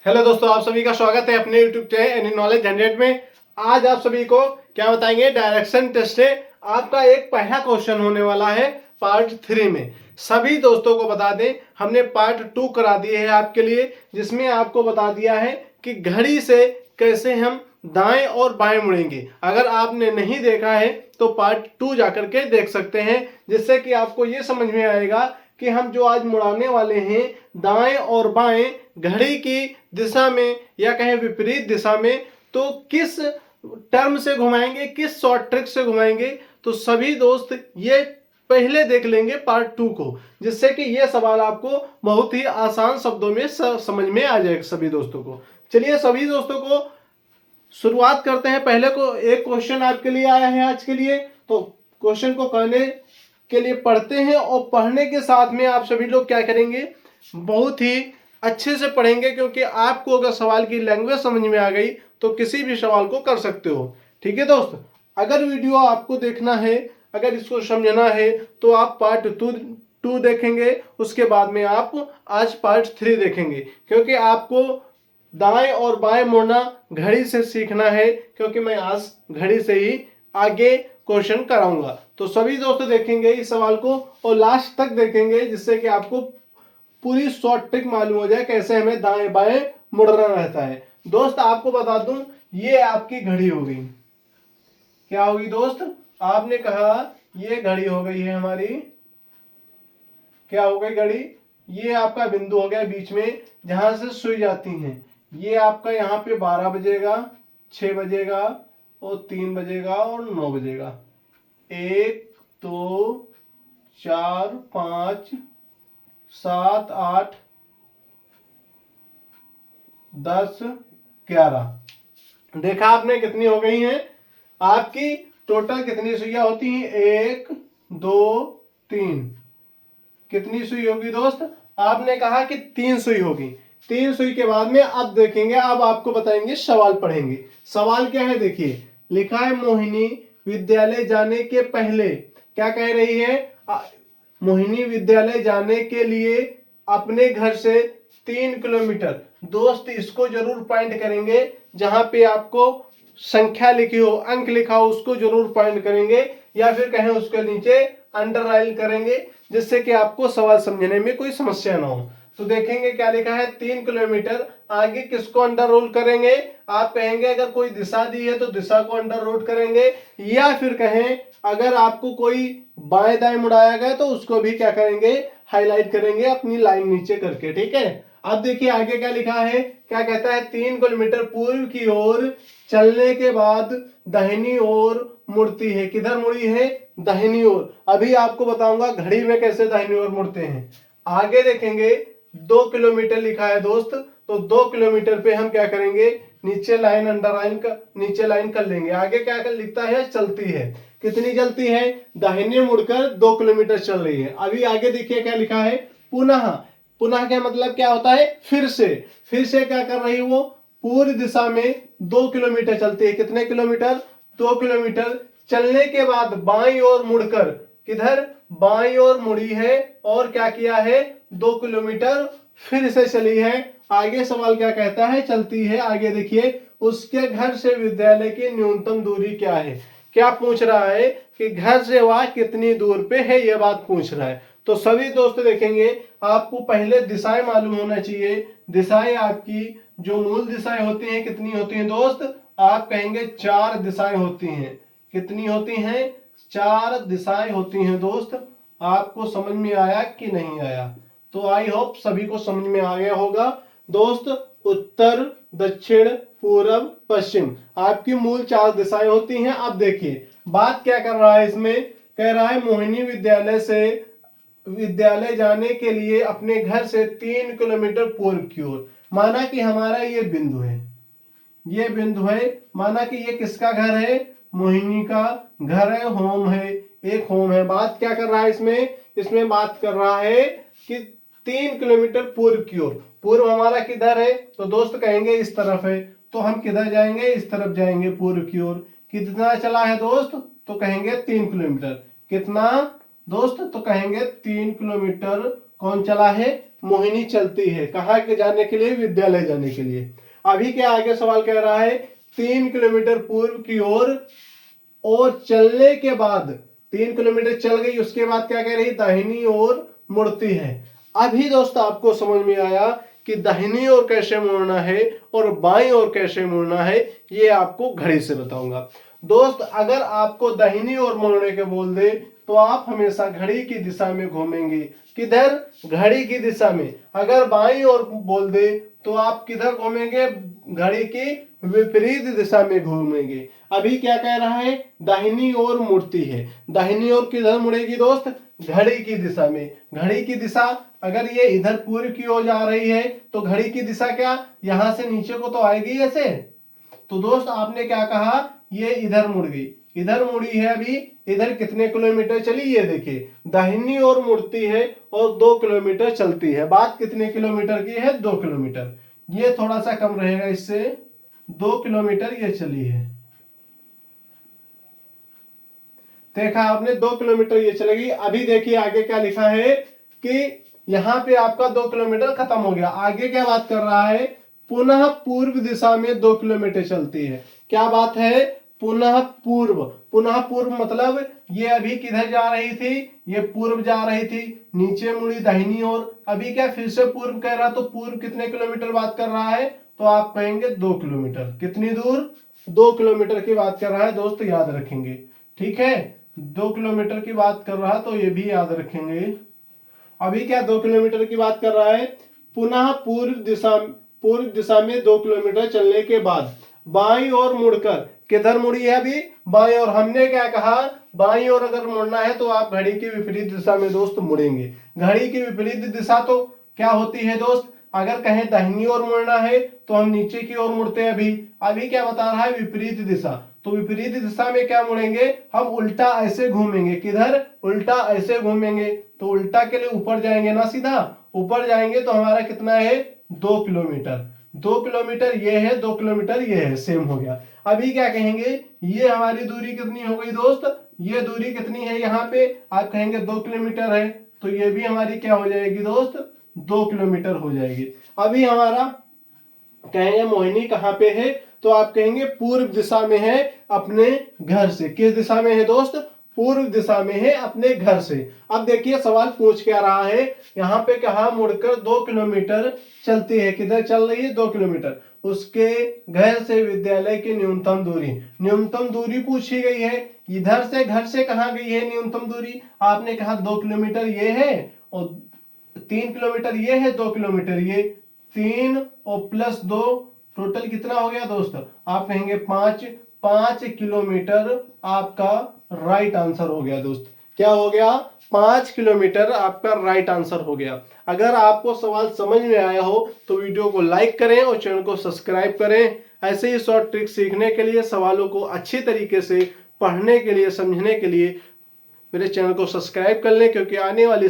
Hello दोस्तों, आप सभी का स्वागत है अपने यूट्यूब चैनल एनी नॉलेज 100 में। आज आप सभी को क्या बताएंगे, डायरेक्शन टेस्ट है। आपका एक पहला क्वेश्चन होने वाला है पार्ट 3 में। सभी दोस्तों को बता दें, हमने पार्ट 2 करा दिए है आपके लिए, जिसमें आपको बता दिया है कि घड़ी से कैसे हम दाएं और बाएं मुड़ेंगे। अगर आपने नहीं देखा है तो पार्ट 2 जाकर के देख सकते हैं, जिससे कि आपको ये समझ में आएगा कि हम जो आज मुड़ाने वाले हैं दाएं और बाएं घड़ी की दिशा में या कहें विपरीत दिशा में, तो किस टर्म से घुमाएंगे, किस शॉर्ट ट्रिक से घुमाएंगे। तो सभी दोस्त ये पहले देख लेंगे पार्ट 2 को, जिससे कि ये सवाल आपको बहुत ही आसान शब्दों में समझ में आ जाएगा सभी दोस्तों को। चलिए सभी दोस्तों को शुरुआत करते हैं। पहले को एक क्वेश्चन आपके लिए आया है आज के लिए, तो क्वेश्चन को करने के लिए पढ़ते हैं, और पढ़ने के साथ में आप सभी लोग क्या करेंगे, बहुत ही अच्छे से पढ़ेंगे, क्योंकि आपको अगर सवाल की लैंग्वेज समझ में आ गई तो किसी भी सवाल को कर सकते हो। ठीक है दोस्त, अगर वीडियो आपको देखना है, अगर इसको समझना है, तो आप पार्ट 2 देखेंगे, उसके बाद में आप आज पार्ट 3 देखेंगे, क्योंकि आपको दाएं और बाएं मुड़ना घड़ी से सीखना है, क्योंकि मैं आज घड़ी से ही आगे क्वेश्चन कराऊंगा। तो सभी दोस्त देखेंगे इस सवाल को और लास्ट तक देखेंगे, जिससे कि आपको पूरी शॉर्ट ट्रिक मालूम हो जाए कैसे हमें दाएं बाएं मुड़ना रहता है। दोस्त आपको बता दूं, ये आपकी घड़ी हो गई। क्या होगी दोस्त, आपने कहा ये घड़ी हो गई है हमारी। क्या हो गई घड़ी, ये आपका बिंदु हो गया बीच में जहां से सुई जाती हैं। ये आपका यहाँ पे 12 बजेगा, 6 बजेगा और 3 बजेगा और 9 बजेगा। 1 2 4 5 7 8 10 11। देखा आपने कितनी हो गई हैं आपकी, टोटल कितनी सुइयां होती हैं, 1 2 3। कितनी सुई होगी दोस्त, आपने कहा कि 3 सुई होगी। 3 सुई के बाद में अब देखेंगे, अब आपको बताएंगे, सवाल पढ़ेंगे। सवाल क्या है देखिए, लिखा है मोहिनी विद्यालय जाने के पहले क्या कह रही है, मोहिनी विद्यालय जाने के लिए अपने घर से 3 किलोमीटर। दोस्त इसको जरूर पॉइंट करेंगे, जहां पे आपको संख्या लिखी हो, अंक लिखा हो, उसको जरूर पॉइंट करेंगे, या फिर कहें उसके नीचे अंडरलाइन करेंगे, जिससे कि आपको सवाल समझने में कोई समस्या ना हो। तो देखेंगे क्या लिखा है, 3 किलोमीटर। आगे किसको अंडर रोल करेंगे, आप कहेंगे अगर कोई दिशा दी है तो दिशा को अंडर रोल करेंगे, या फिर कहें अगर आपको कोई बाएं दाएं मुड़ाया गया तो उसको भी क्या करेंगे, हाईलाइट करेंगे अपनी लाइन नीचे करके। ठीक है, अब देखिए आगे क्या लिखा है, क्या कहता है, 3 किलोमीटर पूर्व की ओर चलने के बाद दाहिनी ओर मुड़ती है। किधर मुड़ी है, दाहिनी ओर। अभी आपको बताऊंगा घड़ी में कैसे दाहिनी ओर मुड़ते हैं। आगे देखेंगे 2 किलोमीटर लिखा है दोस्त, तो 2 किलोमीटर पे हम क्या करेंगे, नीचे लाइन अंडरलाइन कर, नीचे लाइन कर लेंगे। आगे क्या कर लिखता है, चलती है। कितनी चलती है, दाहिने मुड़कर 2 किलोमीटर चल रही है। अभी आगे देखिए क्या लिखा है, पुनः। पुनः क्या मतलब क्या होता है, फिर से। फिर से क्या कर रही है वो, पूरी दिशा में 2 किलोमीटर चलती है। कितने किलोमीटर, 2 किलोमीटर चलने के बाद बाईं ओर मुड़कर, किधर, बाईं ओर मुड़ी है और क्या किया है, 2 किलोमीटर फिर से चली है। आगे सवाल क्या कहता है, चलती है। आगे देखिए, उसके घर से विद्यालय की न्यूनतम दूरी क्या है। क्या पूछ रहा है कि घर से वह कितनी दूर पे है, यह बात पूछ रहा है। तो सभी दोस्त देखेंगे, आपको पहले दिशाएं मालूम होना चाहिए। दिशाएं आपकी जो मूल दिशाएं होती हैं कितनी होती हैं दोस्त, आप कहेंगे 4 दिशाएं होती हैं। कितनी होती हैं, 4 दिशाएं होती हैं दोस्त। आपको समझ में आया कि नहीं आया, तो आई होप सभी को समझ में आ गया होगा दोस्त। उत्तर, दक्षिण, पूर्व, पश्चिम, आपकी मूल 4 दिशाएं होती हैं। अब देखिए बात क्या कर रहा है इसमें, कह रहा है मोहिनी विद्यालय जाने के लिए अपने घर से 3 किलोमीटर पूर्व की ओर। माना कि हमारा ये बिंदु है, ये बिंदु है, माना कि ये किसका घर है, मोहिनी का घर है, होम है, एक होम है। बात क्या कर रहा है इसमें, इसमें बात कर रहा है कि 3 किलोमीटर पूर्व की ओर। पूर्व हमारा किधर है, तो दोस्त कहेंगे इस तरफ है, तो हम किधर जाएंगे, इस तरफ जाएंगे पूर्व की ओर। कितना चला है दोस्त, तो कहेंगे 3 किलोमीटर। कितना दोस्त, तो कहेंगे 3 किलोमीटर कौन चला है, मोहिनी चलती है, कहाँ के जाने के लिए, विद्यालय जाने के लिए। अभी क्या आगे सवाल कह रहा है, 3 किलोमीटर पूर्व की ओर और चलने के बाद 3 किलोमीटर चल गई, उसके बाद क्या कह रही, दाहिनी ओर मुड़ती है। अभी दोस्तों आपको समझ में आया कि दाहिनी ओर कैसे मुड़ना है और बाईं ओर कैसे मुड़ना है, ये आपको घड़ी से बताऊंगा। दोस्त अगर आपको दाहिनी ओर मुड़ने के बोल दे तो आप हमेशा घड़ी की दिशा में घूमेंगे। किधर, घड़ी की दिशा में। अगर बाईं ओर बोल दे तो आप किधर घूमेंगे, घड़ी की विपरीत दिशा में घूमेंगे। अभी क्या कह रहा है, दाहिनी ओर मुड़ती है। दाहिनी ओर किधर मुड़ेगी दोस्त, घड़ी की दिशा में। घड़ी की दिशा अगर ये इधर पूर्व की ओर जा रही है तो घड़ी की दिशा क्या, यहां से नीचे को तो आएगी ऐसे। तो दोस्त आपने क्या कहा, ये इधर मुड़ गई, इधर मुड़ी है। अभी इधर कितने किलोमीटर चली, ये देखिए दाहिनी ओर मुड़ती है और 2 किलोमीटर चलती है। बात कितने किलोमीटर की है, 2 किलोमीटर। ये थोड़ा सा कम रहेगा इससे, 2 किलोमीटर ये चली है। देखा आपने, 2 किलोमीटर ये चलेगी। अभी देखिए आगे क्या लिखा है कि यहाँ पे आपका 2 किलोमीटर खत्म हो गया। आगे क्या बात कर रहा है, पुनः पूर्व दिशा में 2 किलोमीटर चलती है। क्या बात है, पुनः पूर्व। पुनः पूर्व मतलब ये अभी किधर जा रही थी, ये पूर्व जा रही थी, नीचे मुड़ी दाहिनी ओर। अभी क्या फिर से पूर्व कह रहा, तो पूर्व कितने किलोमीटर बात कर रहा है, तो आप कहेंगे 2 किलोमीटर। कितनी दूर, 2 किलोमीटर की बात कर रहा है दोस्त, याद रखेंगे। ठीक है, 2 किलोमीटर की बात कर रहा, तो ये भी याद रखेंगे। अभी क्या 2 किलोमीटर की बात कर रहा है, पुनः पूर्व दिशा में 2 किलोमीटर चलने के बाद बाईं ओर मुड़कर, किधर मुड़ी है अभी, बाईं ओर। हमने क्या कहा, बाईं ओर अगर मुड़ना है तो आप घड़ी की विपरीत दिशा में दोस्त मुड़ेंगे। घड़ी की विपरीत दिशा तो क्या होती है दोस्त, अगर कहें दाहिनी ओर मुड़ना है तो हम नीचे की ओर मुड़ते हैं। अभी क्या बता रहा है, विपरीत दिशा। तो विपरीत दिशा में क्या मुड़ेंगे, हम उल्टा ऐसे घूमेंगे। किधर, उल्टा ऐसे घूमेंगे। तो उल्टा के लिए ऊपर जाएंगे ना, सीधा ऊपर जाएंगे तो हमारा कितना है, 2 किलोमीटर। 2 किलोमीटर ये है, 2 किलोमीटर ये है, सेम हो गया। अभी क्या कहेंगे, ये हमारी दूरी कितनी हो गई दोस्त, ये दूरी कितनी है, यहाँ पे आप कहेंगे 2 किलोमीटर है, तो ये भी हमारी क्या हो जाएगी दोस्त, 2 किलोमीटर हो जाएगी। अभी हमारा कहेंगे मोहिनी कहाँ पे है, तो आप कहेंगे पूर्व दिशा में है अपने घर से। किस दिशा में है दोस्त, पूर्व दिशा में है अपने घर से। अब देखिए सवाल पूछ क्या रहा है, यहाँ पे कहा मुड़कर 2 किलोमीटर चलती है। किधर चल रही है, 2 किलोमीटर। उसके घर से विद्यालय की न्यूनतम दूरी, न्यूनतम दूरी पूछी गई है। इधर से घर से कहाँ गई है न्यूनतम दूरी, आपने कहा 2 किलोमीटर ये है और 3 किलोमीटर ये है, 2 किलोमीटर ये, 3 और प्लस 2 टोटल कितना हो गया दोस्त, आप कहेंगे 5 किलोमीटर आपका राइट आंसर हो गया दोस्त। क्या हो गया, 5 किलोमीटर आपका राइट आंसर हो गया। अगर आपको सवाल समझ में आया हो तो वीडियो को लाइक करें और चैनल को सब्सक्राइब करें। ऐसे ही शॉर्ट ट्रिक सीखने के लिए, सवालों को अच्छी तरीके से पढ़ने के लिए, समझने के लिए मेरे चैनल को सब्सक्राइब कर लें, क्योंकि आने वाली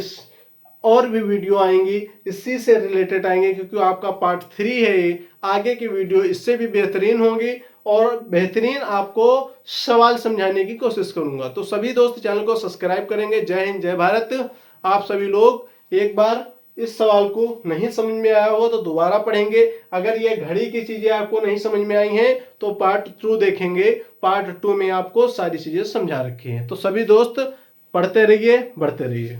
और भी वीडियो आएंगी इसी से रिलेटेड आएंगे, क्योंकि आपका पार्ट 3 है ये। आगे की वीडियो इससे भी बेहतरीन होंगी और बेहतरीन आपको सवाल समझाने की कोशिश करूंगा। तो सभी दोस्त चैनल को सब्सक्राइब करेंगे। जय हिंद, जय भारत। आप सभी लोग एक बार इस सवाल को नहीं समझ में आया हो तो दोबारा पढ़ेंगे। अगर ये घड़ी की चीजें आपको नहीं समझ में आई हैं तो पार्ट 2 देखेंगे। पार्ट 2 में आपको सारी चीजें समझा रखी हैं। तो सभी दोस्त पढ़ते रहिए, बढ़ते रहिए।